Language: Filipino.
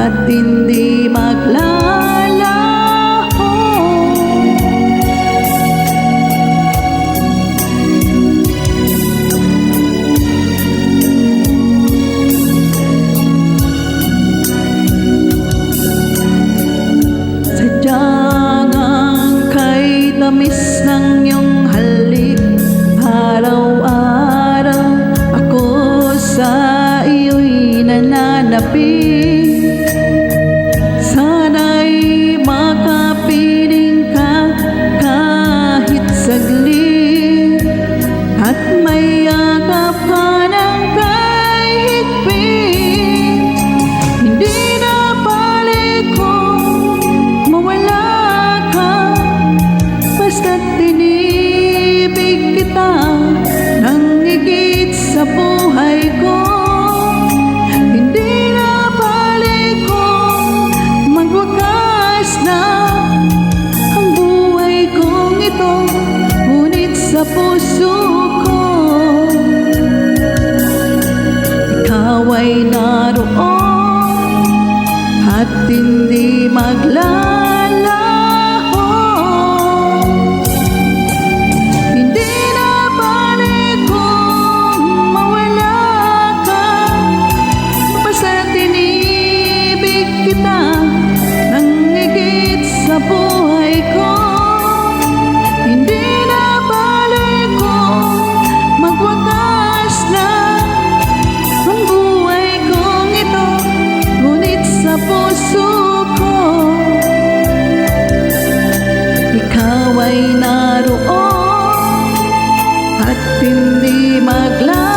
at hindi maglalaho. Sadyang ang kay tamis ng iyong halik, araw-araw ako sa iyo'y nananapit. Sana'y makapiling ka kahit saglit, at may yakap ka ng kahit higpit. Hindi na balik kung mawala ka, basta't tinibig kita ng higit sa buhay ko. Hindi na balik kung magwakas na ang buhay kong ito, ngunit sa puso ko ikaw ay naroon at hindi maglalaho. Hindi na balik kung mawala ka, basta't tinibig kita ng higit sa buhay ko. Hindi na balik kung magwakas na ang buhay kong ito, ngunit sa puso ko ikaw ay naroon at hindi maglalaho.